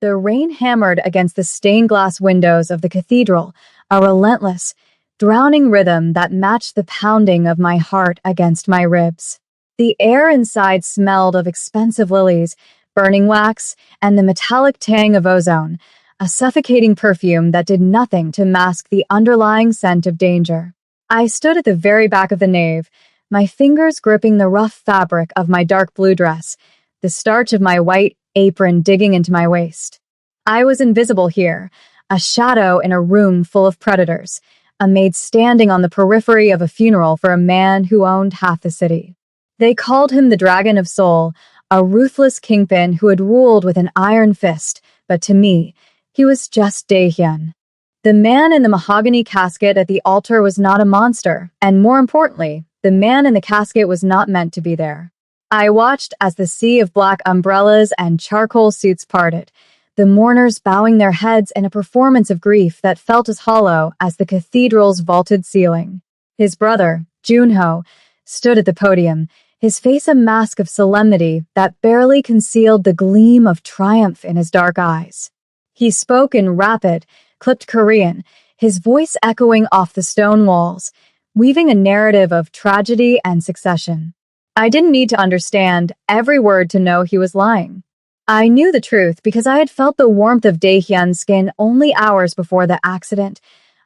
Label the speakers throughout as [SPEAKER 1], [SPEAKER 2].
[SPEAKER 1] The rain hammered against the stained glass windows of the cathedral, a relentless, drowning rhythm that matched the pounding of my heart against my ribs. The air inside smelled of expensive lilies, burning wax, and the metallic tang of ozone, a suffocating perfume that did nothing to mask the underlying scent of danger. I stood at the very back of the nave, my fingers gripping the rough fabric of my dark blue dress, the starch of my white apron digging into my waist. I was invisible here, a shadow in a room full of predators, a maid standing on the periphery of a funeral for a man who owned half the city. They called him the Dragon of Soul, a ruthless kingpin who had ruled with an iron fist, but to me, he was just Daehyun. The man in the mahogany casket at the altar was not a monster, and more importantly, the man in the casket was not meant to be there. I watched as the sea of black umbrellas and charcoal suits parted, the mourners bowing their heads in a performance of grief that felt as hollow as the cathedral's vaulted ceiling. His brother, Junho, stood at the podium, his face a mask of solemnity that barely concealed the gleam of triumph in his dark eyes. He spoke in rapid, clipped Korean, his voice echoing off the stone walls, weaving a narrative of tragedy and succession. I didn't need to understand every word to know he was lying. I knew the truth because I had felt the warmth of Daehyun's skin only hours before the accident.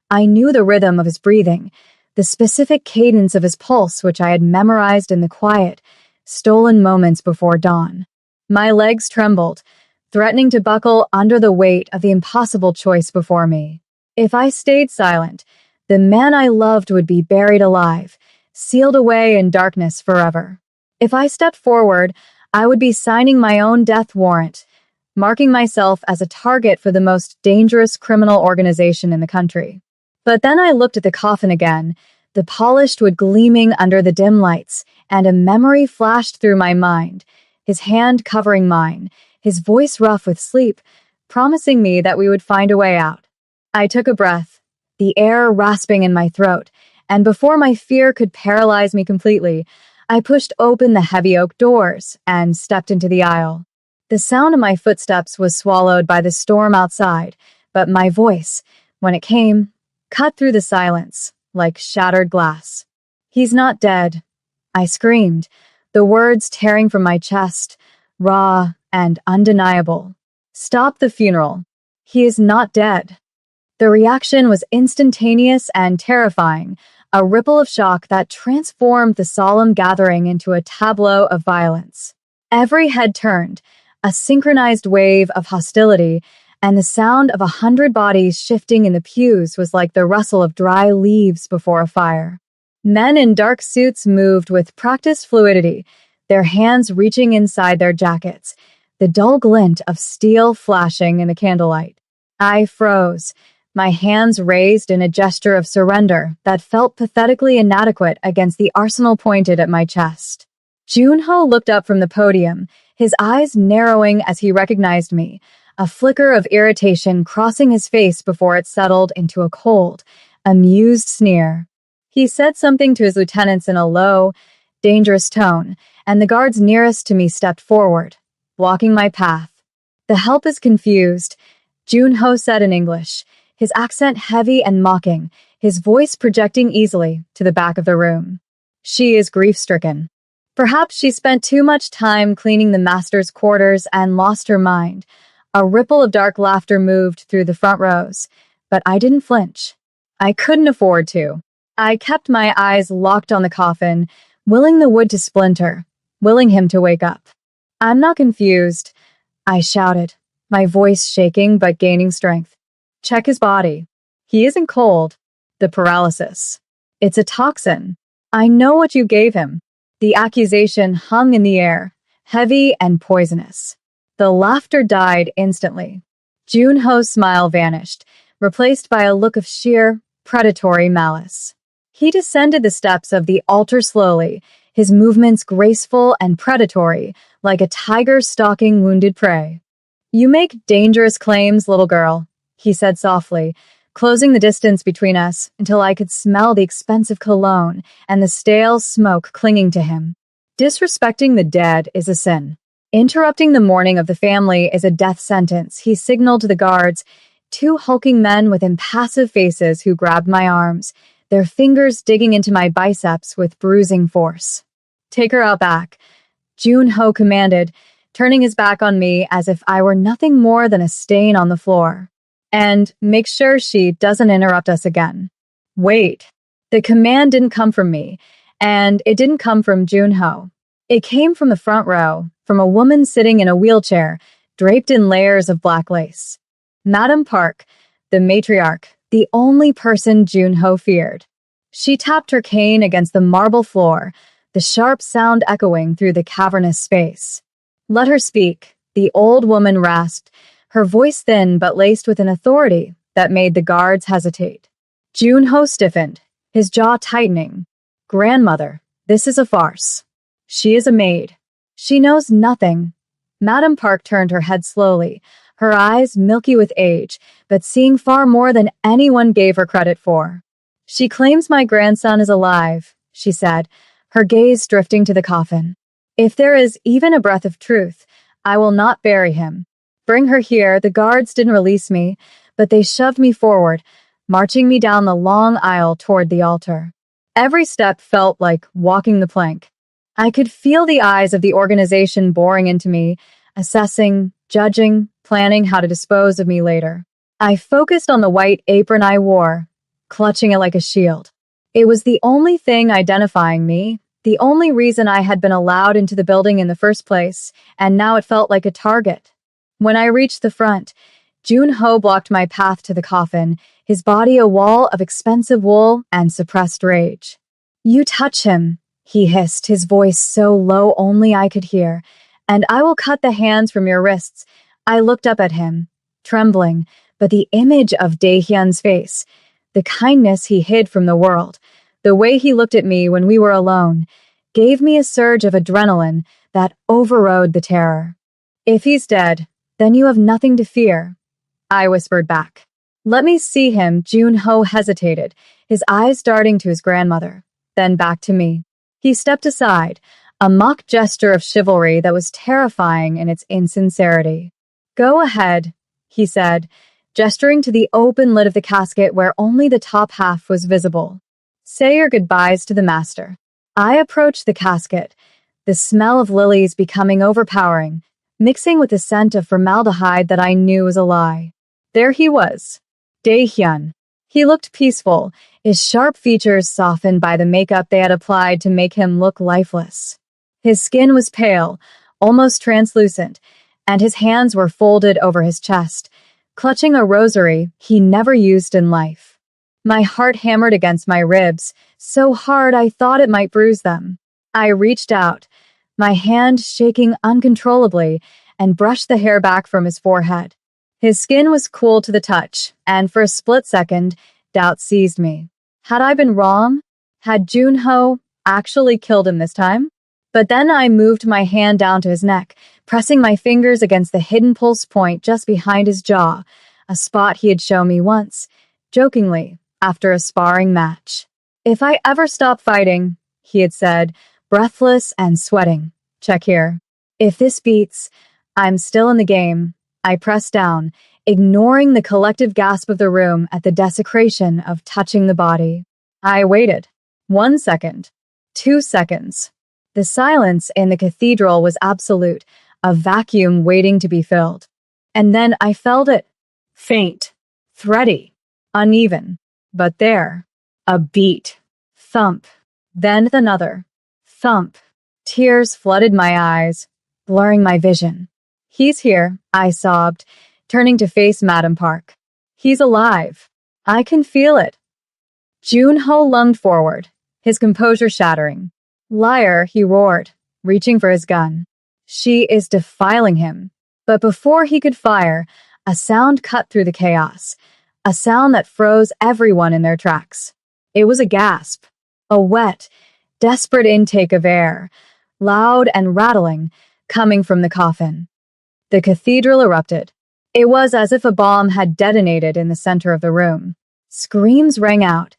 [SPEAKER 1] I knew the rhythm of his breathing, the specific cadence of his pulse which I had memorized in the quiet, stolen moments before dawn. My legs trembled, threatening to buckle under the weight of the impossible choice before me. If I stayed silent, the man I loved would be buried alive, sealed away in darkness forever. If I stepped forward, I would be signing my own death warrant, marking myself as a target for the most dangerous criminal organization in the country. But then I looked at the coffin again, the polished wood gleaming under the dim lights, and a memory flashed through my mind, his hand covering mine, his voice rough with sleep, promising me that we would find a way out. I took a breath, the air rasping in my throat, and before my fear could paralyze me completely, I pushed open the heavy oak doors and stepped into the aisle. The sound of my footsteps was swallowed by the storm outside, but my voice, when it came, cut through the silence like shattered glass. "He's not dead," I screamed, the words tearing from my chest, raw and undeniable. "Stop the funeral. He is not dead." The reaction was instantaneous and terrifying, a ripple of shock that transformed the solemn gathering into a tableau of violence. Every head turned, a synchronized wave of hostility, and the sound of 100 bodies shifting in the pews was like the rustle of dry leaves before a fire. Men in dark suits moved with practiced fluidity, their hands reaching inside their jackets, the dull glint of steel flashing in the candlelight. I froze, my hands raised in a gesture of surrender that felt pathetically inadequate against the arsenal pointed at my chest. Junho looked up from the podium, his eyes narrowing as he recognized me, a flicker of irritation crossing his face before it settled into a cold, amused sneer. He said something to his lieutenants in a low, dangerous tone, and the guards nearest to me stepped forward, blocking my path. "The help is confused," Junho said in English, his accent heavy and mocking, his voice projecting easily to the back of the room. "She is grief-stricken. Perhaps she spent too much time cleaning the master's quarters and lost her mind." A ripple of dark laughter moved through the front rows, but I didn't flinch. I couldn't afford to. I kept my eyes locked on the coffin, willing the wood to splinter, willing him to wake up. "I'm not confused," I shouted, my voice shaking but gaining strength. "Check his body. He isn't cold. The paralysis. It's a toxin. I know what you gave him." The accusation hung in the air, heavy and poisonous. The laughter died instantly. Junho's smile vanished, replaced by a look of sheer, predatory malice. He descended the steps of the altar slowly, his movements graceful and predatory, like a tiger stalking wounded prey. "You make dangerous claims, little girl," he said softly, closing the distance between us until I could smell the expensive cologne and the stale smoke clinging to him. "Disrespecting the dead is a sin. Interrupting the mourning of the family is a death sentence, he signaled to the guards, two hulking men with impassive faces who grabbed my arms, their fingers digging into my biceps with bruising force. Take her out back, Jun-ho commanded, turning his back on me as if I were nothing more than a stain on the floor. And make sure she doesn't interrupt us again. Wait. The command didn't come from me, and it didn't come from Jun-ho. It came from the front row, from a woman sitting in a wheelchair, draped in layers of black lace. Madam Park, the matriarch, the only person Jun-ho feared. She tapped her cane against the marble floor, the sharp sound echoing through the cavernous space. Let her speak, the old woman rasped, her voice thin but laced with an authority that made the guards hesitate. Jun-ho stiffened, his jaw tightening. Grandmother, this is a farce. She is a maid. She knows nothing. Madam Park turned her head slowly, her eyes milky with age, but seeing far more than anyone gave her credit for. She claims my grandson is alive, she said, her gaze drifting to the coffin. If there is even a breath of truth, I will not bury him. Bring her here. The guards didn't release me, but they shoved me forward, marching me down the long aisle toward the altar. Every step felt like walking the plank. I could feel the eyes of the organization boring into me, assessing, judging, planning how to dispose of me later. I focused on the white apron I wore, clutching it like a shield. It was the only thing identifying me, the only reason I had been allowed into the building in the first place, and now it felt like a target. When I reached the front, Jun-ho blocked my path to the coffin, his body a wall of expensive wool and suppressed rage. You touch him, he hissed, his voice so low only I could hear, and I will cut the hands from your wrists. I looked up at him, trembling, but the image of Dae-hyun's face, the kindness he hid from the world, the way he looked at me when we were alone, gave me a surge of adrenaline that overrode the terror. If he's dead, then you have nothing to fear, I whispered back. Let me see him. Jun-ho hesitated, his eyes darting to his grandmother, then back to me. He stepped aside, a mock gesture of chivalry that was terrifying in its insincerity. Go ahead, he said, gesturing to the open lid of the casket where only the top half was visible. Say your goodbyes to the master. I approached the casket, the smell of lilies becoming overpowering, mixing with the scent of formaldehyde that I knew was a lie. There he was, Dae-hyun. He looked peaceful, his sharp features softened by the makeup they had applied to make him look lifeless. His skin was pale, almost translucent, and his hands were folded over his chest, clutching a rosary he never used in life. My heart hammered against my ribs, so hard I thought it might bruise them. I reached out, my hand shaking uncontrollably, and brushed the hair back from his forehead. His skin was cool to the touch, and for a split second, doubt seized me. Had I been wrong? Had Jun-ho actually killed him this time? But then I moved my hand down to his neck, pressing my fingers against the hidden pulse point just behind his jaw, a spot he had shown me once, jokingly, after a sparring match. If I ever stop fighting, he had said, breathless and sweating. Check here. If this beats, I'm still in the game. I pressed down, ignoring the collective gasp of the room at the desecration of touching the body. I waited. 1 second. 2 seconds. The silence in the cathedral was absolute, a vacuum waiting to be filled. And then I felt it. Faint. Thready. Uneven. But there. A beat. Thump. Then another. Thump. Tears flooded my eyes, blurring my vision. He's here, I sobbed, turning to face Madam Park. He's alive. I can feel it. Jun-ho lunged forward, his composure shattering. Liar, he roared, reaching for his gun. She is defiling him. But before he could fire, a sound cut through the chaos, a sound that froze everyone in their tracks. It was a gasp, a wet, desperate intake of air, loud and rattling, coming from the coffin. The cathedral erupted. It was as if a bomb had detonated in the center of the room. Screams rang out,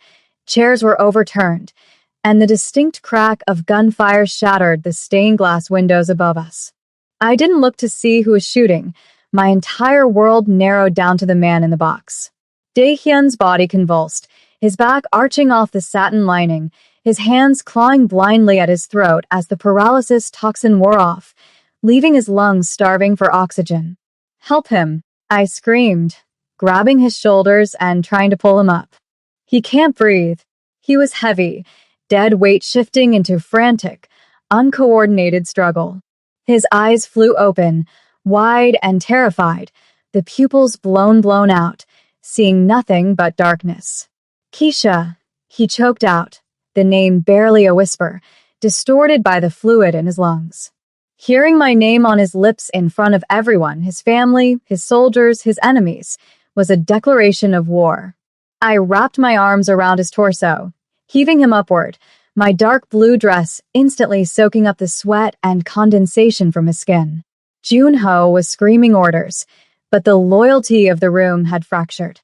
[SPEAKER 1] chairs were overturned, and the distinct crack of gunfire shattered the stained glass windows above us. I didn't look to see who was shooting. My entire world narrowed down to the man in the box. Dae-hyun's body convulsed, his back arching off the satin lining, his hands clawing blindly at his throat as the paralysis toxin wore off, leaving his lungs starving for oxygen. "Help him," I screamed, grabbing his shoulders and trying to pull him up. "He can't breathe." He was heavy, dead weight shifting into frantic, uncoordinated struggle. His eyes flew open, wide and terrified, the pupils blown out, seeing nothing but darkness. "Keisha," he choked out, the name barely a whisper, distorted by the fluid in his lungs. Hearing my name on his lips in front of everyone, his family, his soldiers, his enemies, was a declaration of war. I wrapped my arms around his torso, heaving him upward, my dark blue dress instantly soaking up the sweat and condensation from his skin. Junho was screaming orders, but the loyalty of the room had fractured.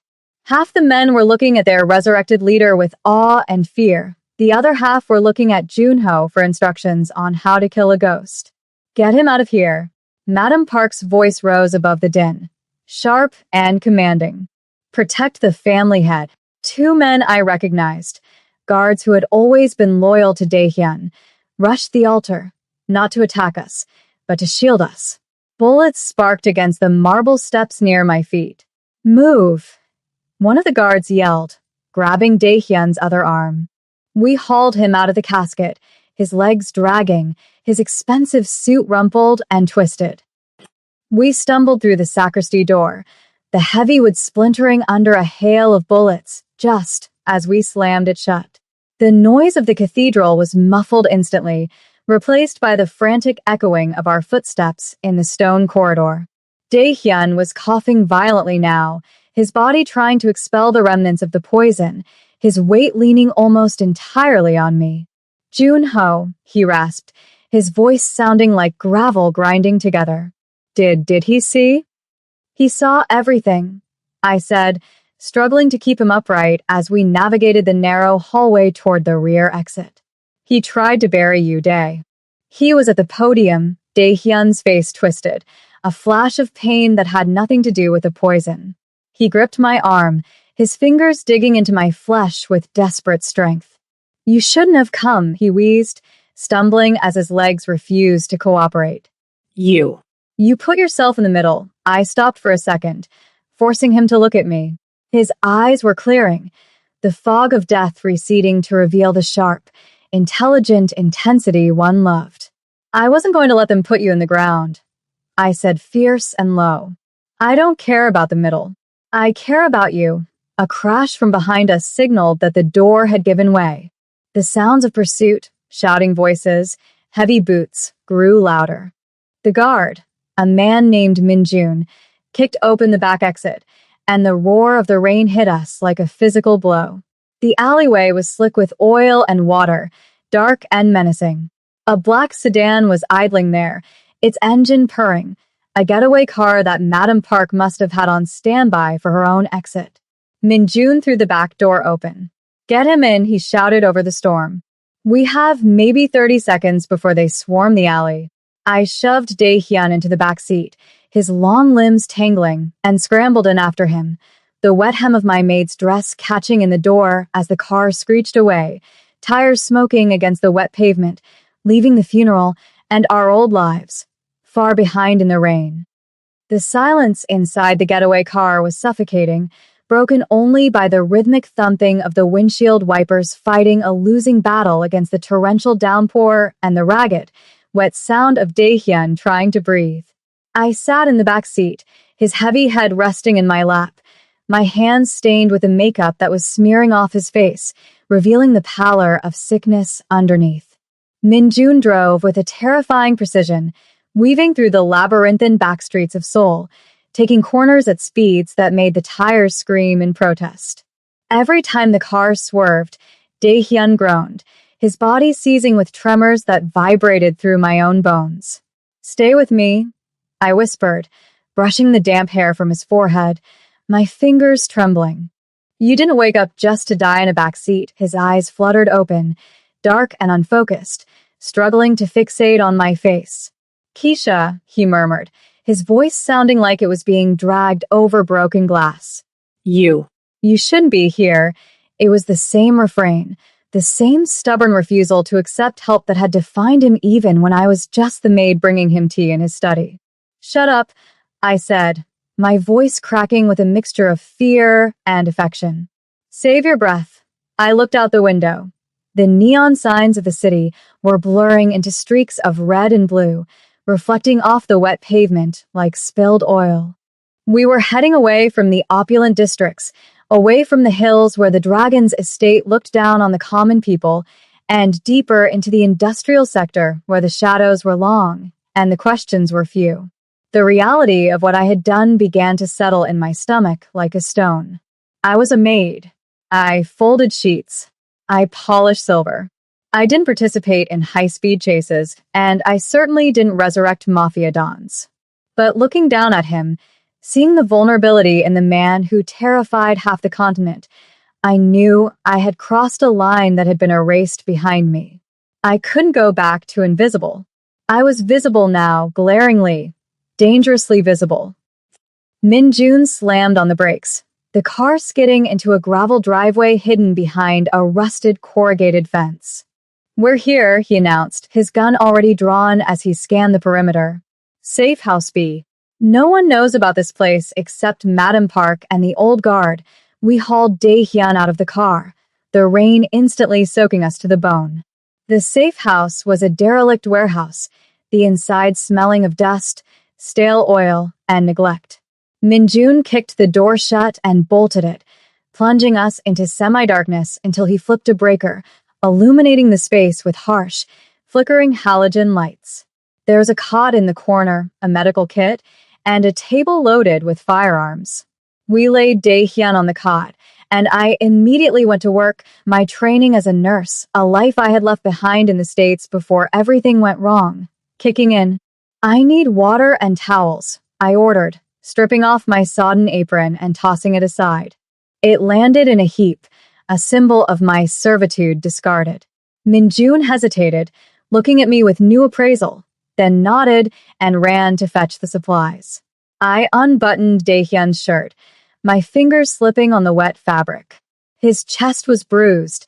[SPEAKER 1] Half the men were looking at their resurrected leader with awe and fear. The other half were looking at Junho for instructions on how to kill a ghost. "Get him out of here." Madam Park's voice rose above the din, sharp and commanding. "Protect the family head." Two men I recognized, guards who had always been loyal to Dae-hyun, rushed the altar, not to attack us, but to shield us. Bullets sparked against the marble steps near my feet. "Move," one of the guards yelled, grabbing Dae-hyun's other arm. We hauled him out of the casket, his legs dragging, his expensive suit rumpled and twisted. We stumbled through the sacristy door, the heavy wood splintering under a hail of bullets, just as we slammed it shut. The noise of the cathedral was muffled instantly, replaced by the frantic echoing of our footsteps in the stone corridor. Dae-hyun was coughing violently now, his body trying to expel the remnants of the poison, his weight leaning almost entirely on me. "Junho," he rasped, his voice sounding like gravel grinding together. Did he see?" "He saw everything," I said, struggling to keep him upright as we navigated the narrow hallway toward the rear exit. "He tried to bury you, Dae." He was at the podium, Dae-hyun's face twisted, a flash of pain that had nothing to do with the poison. He gripped my arm, his fingers digging into my flesh with desperate strength. "You shouldn't have come," he wheezed, stumbling as his legs refused to cooperate. You put yourself in the middle." I stopped for a second, forcing him to look at me. His eyes were clearing, the fog of death receding to reveal the sharp, intelligent intensity one loved. "I wasn't going to let them put you in the ground," I said, fierce and low. "I don't care about the middle. I care about you." A crash from behind us signaled that the door had given way. The sounds of pursuit, shouting voices, heavy boots, grew louder. The guard, a man named Minjun, kicked open the back exit, and the roar of the rain hit us like a physical blow. The alleyway was slick with oil and water, dark and menacing. A black sedan was idling there, its engine purring, a getaway car that Madam Park must have had on standby for her own exit. Minjun threw the back door open. "Get him in," he shouted over the storm. "We have maybe 30 seconds before they swarm the alley." I shoved Dae-hyun into the back seat, his long limbs tangling, and scrambled in after him, the wet hem of my maid's dress catching in the door as the car screeched away, tires smoking against the wet pavement, leaving the funeral and our old lives far behind in the rain. The silence inside the getaway car was suffocating, broken only by the rhythmic thumping of the windshield wipers fighting a losing battle against the torrential downpour and the ragged, wet sound of Dae-hyun trying to breathe. I sat in the back seat, his heavy head resting in my lap, my hands stained with the makeup that was smearing off his face, revealing the pallor of sickness underneath. Minjun drove with a terrifying precision, weaving through the labyrinthine backstreets of Seoul, taking corners at speeds that made the tires scream in protest. Every time the car swerved, Dae-hyun groaned, his body seizing with tremors that vibrated through my own bones. "Stay with me," I whispered, brushing the damp hair from his forehead, my fingers trembling. "You didn't wake up just to die in a back seat." His eyes fluttered open, dark and unfocused, struggling to fixate on my face. Keisha, he murmured, his voice sounding like it was being dragged over broken glass.
[SPEAKER 2] You.
[SPEAKER 1] You shouldn't be here. It was the same refrain, the same stubborn refusal to accept help that had defined him even when I was just the maid bringing him tea in his study. Shut up, I said, my voice cracking with a mixture of fear and affection. Save your breath. I looked out the window. The neon signs of the city were blurring into streaks of red and blue, reflecting off the wet pavement like spilled oil. We were heading away from the opulent districts, away from the hills where the dragon's estate looked down on the common people, and deeper into the industrial sector where the shadows were long and the questions were few. The reality of what I had done began to settle in my stomach like a stone. I was a maid. I folded sheets. I polished silver. I didn't participate in high-speed chases, and I certainly didn't resurrect Mafia dons. But looking down at him, seeing the vulnerability in the man who terrified half the continent, I knew I had crossed a line that had been erased behind me. I couldn't go back to invisible. I was visible now, glaringly, dangerously visible. Min-Jun slammed on the brakes, the car skidding into a gravel driveway hidden behind a rusted corrugated fence. We're here, he announced, his gun already drawn as he scanned the perimeter. Safe House B. No one knows about this place except Madam Park and the old guard. We hauled Dae-hyun out of the car, the rain instantly soaking us to the bone. The safe house was a derelict warehouse, the inside smelling of dust, stale oil, and neglect. Min-Jun kicked the door shut and bolted it, plunging us into semi-darkness until he flipped a breaker, illuminating the space with harsh, flickering halogen lights. There was a cot in the corner, a medical kit, and a table loaded with firearms. We laid Dae-hyun on the cot, and I immediately went to work, my training as a nurse, a life I had left behind in the States before everything went wrong, kicking in. I need water and towels, I ordered, stripping off my sodden apron and tossing it aside. It landed in a heap, a symbol of my servitude discarded. Min-Jun hesitated, looking at me with new appraisal, then nodded and ran to fetch the supplies. I unbuttoned Dae-hyun's shirt, my fingers slipping on the wet fabric. His chest was bruised,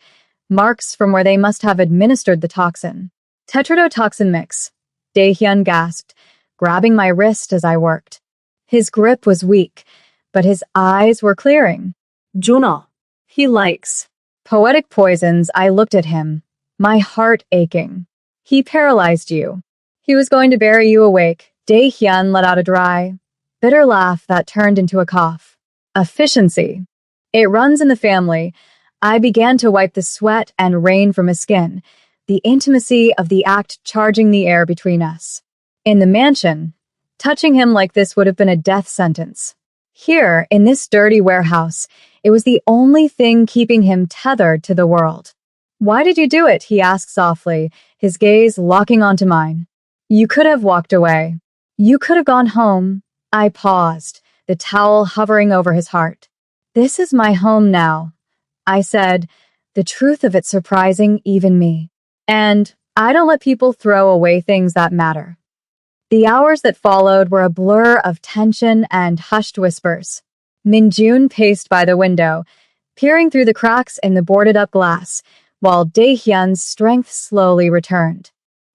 [SPEAKER 1] marks from where they must have administered the toxin. Tetrodotoxin mix, Dae-hyun gasped, grabbing my wrist as I worked. His grip was weak, but his eyes were clearing.
[SPEAKER 2] Junah.
[SPEAKER 1] He likes poetic poisons. I looked at him, my heart aching. He paralyzed you. He was going to bury you awake. Dae-hyun let out a dry, bitter laugh that turned into a cough. Efficiency. It runs in the family. I began to wipe the sweat and rain from his skin, the intimacy of the act charging the air between us. In the mansion, touching him like this would have been a death sentence. Here, in this dirty warehouse, it was the only thing keeping him tethered to the world. Why did you do it? He asked softly, his gaze locking onto mine. You could have walked away. You could have gone home. I paused, the towel hovering over his heart. This is my home now, I said, the truth of it surprising even me. And I don't let people throw away things that matter. The hours that followed were a blur of tension and hushed whispers. Min-Jun paced by the window, peering through the cracks in the boarded-up glass, while Dae-hyun's strength slowly returned.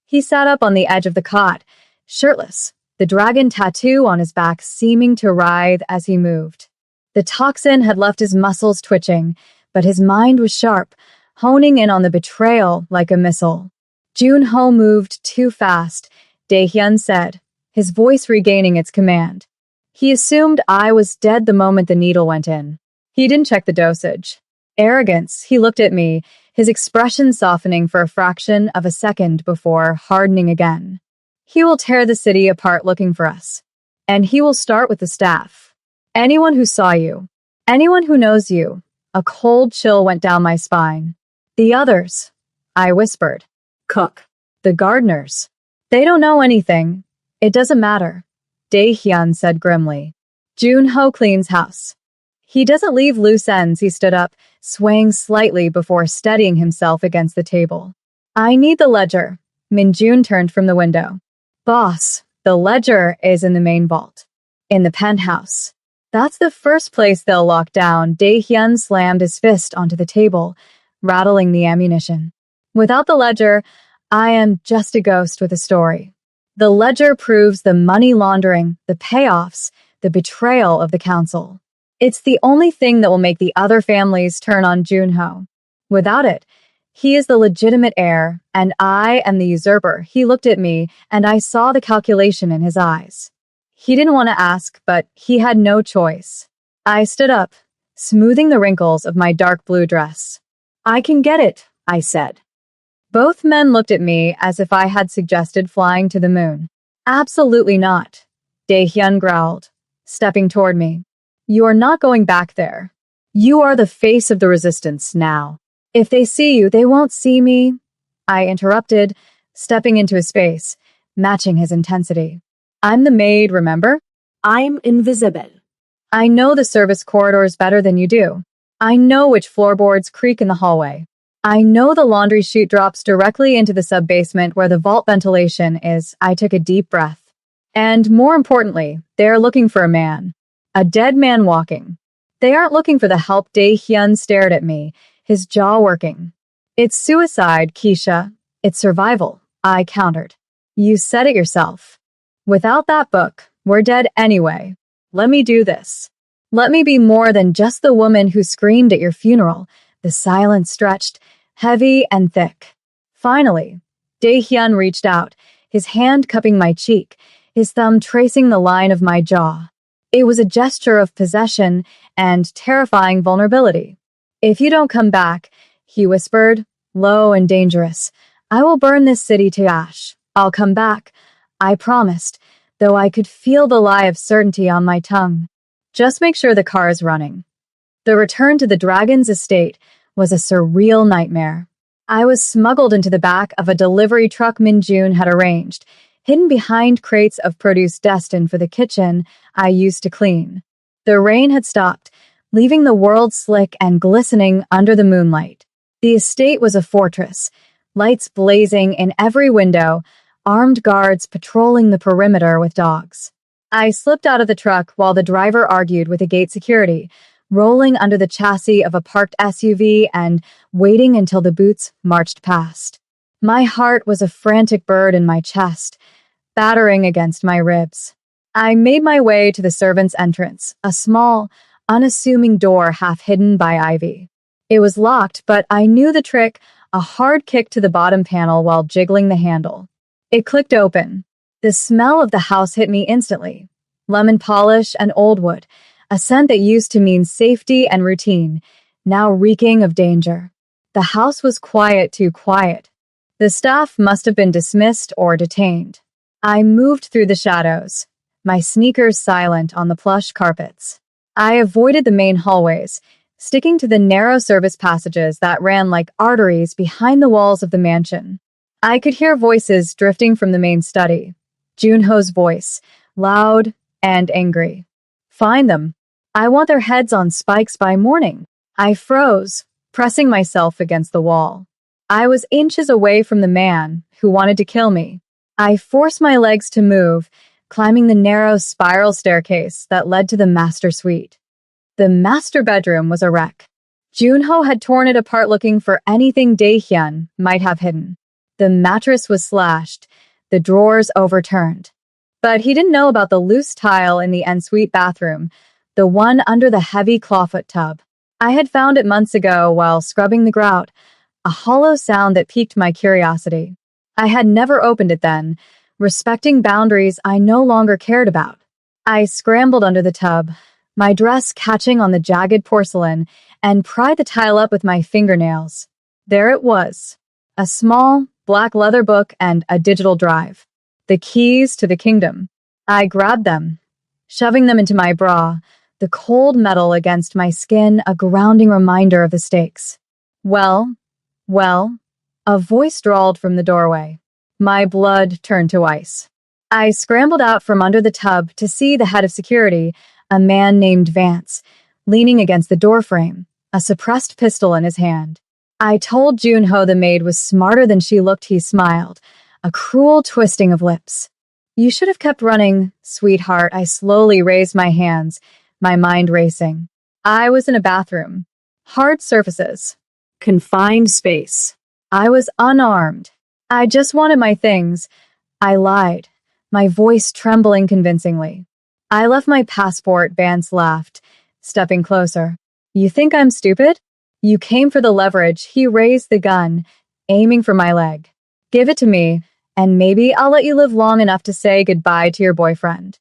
[SPEAKER 1] He sat up on the edge of the cot, shirtless, the dragon tattoo on his back seeming to writhe as he moved. The toxin had left his muscles twitching, but his mind was sharp, honing in on the betrayal like a missile. Junho moved too fast, Dae-hyun said, his voice regaining its command. He assumed I was dead the moment the needle went in. He didn't check the dosage. Arrogance, he looked at me, his expression softening for a fraction of a second before hardening again. He will tear the city apart looking for us. And he will start with the staff. Anyone who saw you. Anyone who knows you. A cold chill went down my spine. The others, I whispered.
[SPEAKER 2] Cook.
[SPEAKER 1] The gardeners. They don't know anything. It doesn't matter, Dae-hyun said grimly. Junho cleans house. He doesn't leave loose ends. He stood up, swaying slightly before steadying himself against the table. I need the ledger. Min-Jun turned from the window. Boss, The ledger is in the main vault, in the penthouse. That's the first place they'll lock down. Dae-hyun slammed his fist onto the table, rattling the ammunition. Without the ledger, I am just a ghost with a story. The ledger proves the money laundering, the payoffs, the betrayal of the council. It's the only thing that will make the other families turn on Junho. Without it, he is the legitimate heir, and I am the usurper. He looked at me, and I saw the calculation in his eyes. He didn't want to ask, but he had no choice. I stood up, smoothing the wrinkles of my dark blue dress. "I can get it," I said. Both men looked at me as if I had suggested flying to the moon. "Absolutely not," Dae-hyun growled, stepping toward me. "You are not going back there. You are the face of the resistance now. If they see you, they won't see me," I interrupted, stepping into his space, matching his intensity. "I'm the maid, remember?
[SPEAKER 2] I'm invisible.
[SPEAKER 1] I know the service corridors better than you do. I know which floorboards creak in the hallway. I know the laundry chute drops directly into the sub-basement where the vault ventilation is." I took a deep breath. "And more importantly, they are looking for a man. A dead man walking. They aren't looking for the help." Dae-hyun stared at me, his jaw working. "It's suicide, Keisha. It's survival," I countered. "You said it yourself. Without that book, we're dead anyway. Let me do this. Let me be more than just the woman who screamed at your funeral." The silence stretched, heavy and thick. Finally, Dae-hyun reached out, his hand cupping my cheek, his thumb tracing the line of my jaw. It was a gesture of possession and terrifying vulnerability. "If you don't come back," he whispered, low and dangerous, "I will burn this city to ash. I'll come back," I promised, though I could feel the lie of certainty on my tongue. "Just make sure the car is running." The return to the dragon's estate was a surreal nightmare. I was smuggled into the back of a delivery truck Min-jun had arranged, hidden behind crates of produce destined for the kitchen I used to clean. The rain had stopped, leaving the world slick and glistening under the moonlight. The estate was a fortress, lights blazing in every window, armed guards patrolling the perimeter with dogs. I slipped out of the truck while the driver argued with the gate security, rolling under the chassis of a parked SUV and waiting until the boots marched past. My heart was a frantic bird in my chest, battering against my ribs. I made my way to the servants' entrance, a small, unassuming door half hidden by ivy. It was locked, but I knew the trick, a hard kick to the bottom panel while jiggling the handle. It clicked open. The smell of the house hit me instantly. Lemon polish and old wood, a scent that used to mean safety and routine, now reeking of danger. The house was quiet, too quiet. The staff must have been dismissed or detained. I moved through the shadows, my sneakers silent on the plush carpets. I avoided the main hallways, sticking to the narrow service passages that ran like arteries behind the walls of the mansion. I could hear voices drifting from the main study. Junho's voice, loud and angry. "Find them. I want their heads on spikes by morning." I froze, pressing myself against the wall. I was inches away from the man who wanted to kill me. I forced my legs to move, climbing the narrow spiral staircase that led to the master suite. The master bedroom was a wreck. Junho had torn it apart looking for anything Dae-hyun might have hidden. The mattress was slashed, the drawers overturned. But he didn't know about the loose tile in the ensuite bathroom, the one under the heavy clawfoot tub. I had found it months ago while scrubbing the grout, a hollow sound that piqued my curiosity. I had never opened it then, respecting boundaries I no longer cared about. I scrambled under the tub, my dress catching on the jagged porcelain, and pried the tile up with my fingernails. There it was, a small, black leather book and a digital drive. The keys to the kingdom. I grabbed them, shoving them into my bra, the cold metal against my skin a grounding reminder of the stakes. Well, a voice drawled from the doorway. My blood turned to ice. I scrambled out from under the tub to see the head of security, a man named Vance, leaning against the doorframe, a suppressed pistol in his hand. I told Junho the maid was smarter than she looked. He smiled, a cruel twisting of lips. You should have kept running, sweetheart. I slowly raised my hands, my mind racing. I was in a bathroom. Hard surfaces.
[SPEAKER 2] Confined space.
[SPEAKER 1] I was unarmed. I just wanted my things. I lied, my voice trembling convincingly. I left my passport, Vance laughed, stepping closer. You think I'm stupid? You came for the leverage. He raised the gun, aiming for my leg. Give it to me, and maybe I'll let you live long enough to say goodbye to your boyfriend.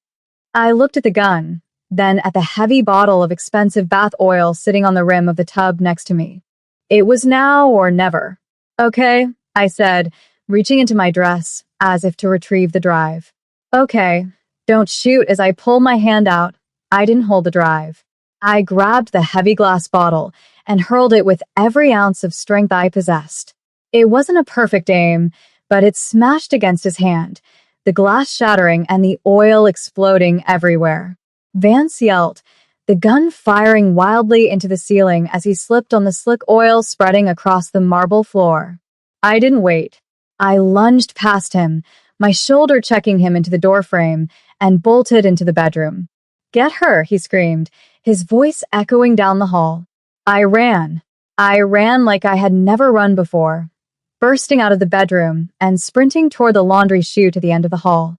[SPEAKER 1] I looked at the gun, then at the heavy bottle of expensive bath oil sitting on the rim of the tub next to me. It was now or never. Okay, I said, reaching into my dress, as if to retrieve the drive. Okay, don't shoot as I pull my hand out. I didn't hold the drive. I grabbed the heavy glass bottle and hurled it with every ounce of strength I possessed. It wasn't a perfect aim, but it smashed against his hand, the glass shattering and the oil exploding everywhere. Vance yelled, the gun firing wildly into the ceiling as he slipped on the slick oil spreading across the marble floor. I didn't wait. I lunged past him, my shoulder checking him into the doorframe, and bolted into the bedroom. Get her, he screamed, his voice echoing down the hall. I ran. I ran like I had never run before, bursting out of the bedroom and sprinting toward the laundry chute at the end of the hall.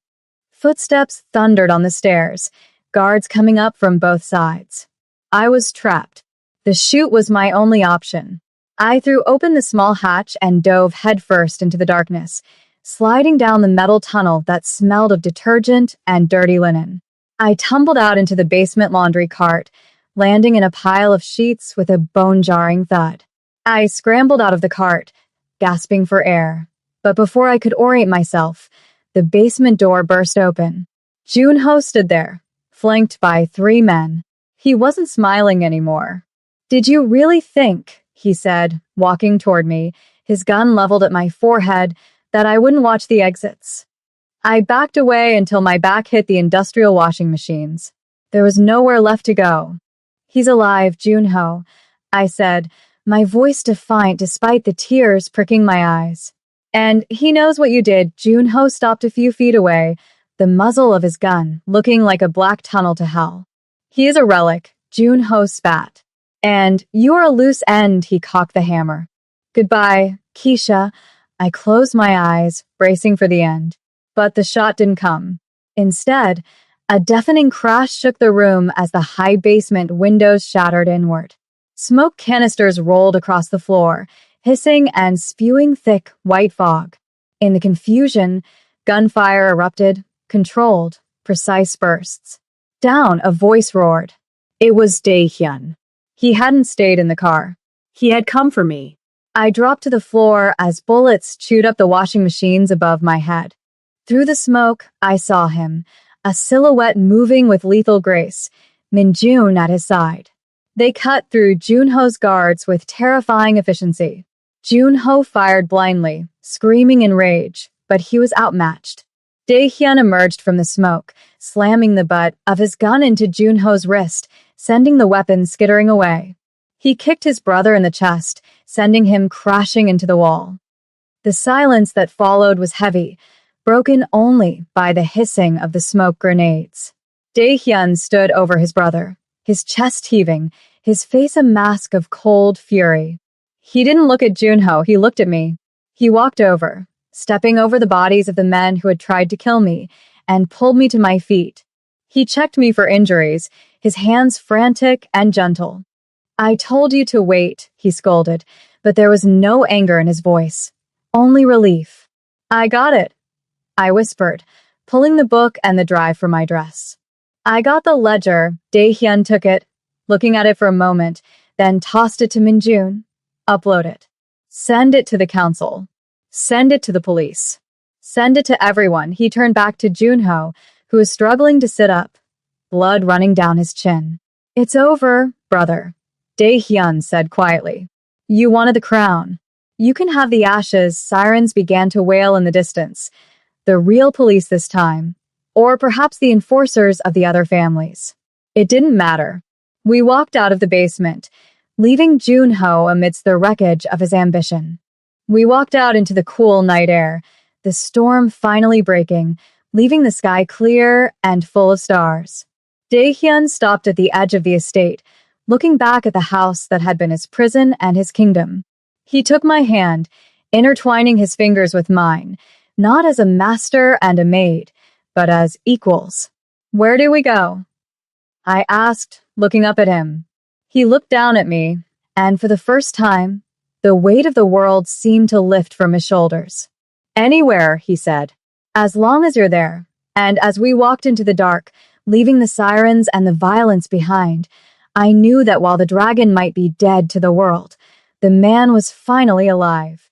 [SPEAKER 1] Footsteps thundered on the stairs, guards coming up from both sides. I was trapped. The chute was my only option. I threw open the small hatch and dove headfirst into the darkness, sliding down the metal tunnel that smelled of detergent and dirty linen. I tumbled out into the basement laundry cart, landing in a pile of sheets with a bone-jarring thud. I scrambled out of the cart, gasping for air. But before I could orient myself, the basement door burst open. Junho stood there, flanked by 3 men. He wasn't smiling anymore. Did you really think, he said, walking toward me, his gun leveled at my forehead, that I wouldn't watch the exits? I backed away until my back hit the industrial washing machines. There was nowhere left to go. He's alive, Junho, I said, my voice defiant despite the tears pricking my eyes. And he knows what you did. Junho stopped a few feet away, the muzzle of his gun looking like a black tunnel to hell. He is a relic, Junho spat. And you're a loose end, he cocked the hammer. Goodbye, Keisha. I closed my eyes, bracing for the end. But the shot didn't come. Instead, a deafening crash shook the room as the high basement windows shattered inward. Smoke canisters rolled across the floor, hissing and spewing thick white fog. In the confusion, gunfire erupted, controlled, precise bursts. Down, a voice roared. It was Dae-hyun. He hadn't stayed in the car.
[SPEAKER 2] He had come for me.
[SPEAKER 1] I dropped to the floor as bullets chewed up the washing machines above my head. Through the smoke, I saw him, a silhouette moving with lethal grace, Min-jun at his side. They cut through Junho's guards with terrifying efficiency. Junho fired blindly, screaming in rage, but he was outmatched. Dae-hyun emerged from the smoke, slamming the butt of his gun into Junho's wrist, sending the weapon skittering away. He kicked his brother in the chest, sending him crashing into the wall. The silence that followed was heavy, broken only by the hissing of the smoke grenades. Dae-hyun stood over his brother, his chest heaving, his face a mask of cold fury. He didn't look at Junho, he looked at me. He walked over, stepping over the bodies of the men who had tried to kill me, and pulled me to my feet. He checked me for injuries, his hands frantic and gentle. I told you to wait, he scolded, but there was no anger in his voice, only relief. I got it, I whispered, pulling the book and the drive from my dress. I got the ledger. Dae-hyun took it, looking at it for a moment, then tossed it to Min-jun. Upload it. Send it to the council. Send it to the police. Send it to everyone. He turned back to Junho, who was struggling to sit up, blood running down his chin. It's over, brother, Dae-hyun said quietly. You wanted the crown. You can have the ashes. Sirens began to wail in the distance. The real police this time, or perhaps the enforcers of the other families. It didn't matter. We walked out of the basement, leaving Junho amidst the wreckage of his ambition. We walked out into the cool night air, the storm finally breaking, leaving the sky clear and full of stars. Daehyun stopped at the edge of the estate, looking back at the house that had been his prison and his kingdom. He took my hand, intertwining his fingers with mine, not as a master and a maid, but as equals. "Where do we go?" I asked, looking up at him. He looked down at me, and for the first time, the weight of the world seemed to lift from his shoulders. "Anywhere," he said, "as long as you're there." And as we walked into the dark, leaving the sirens and the violence behind, I knew that while the dragon might be dead to the world, the man was finally alive.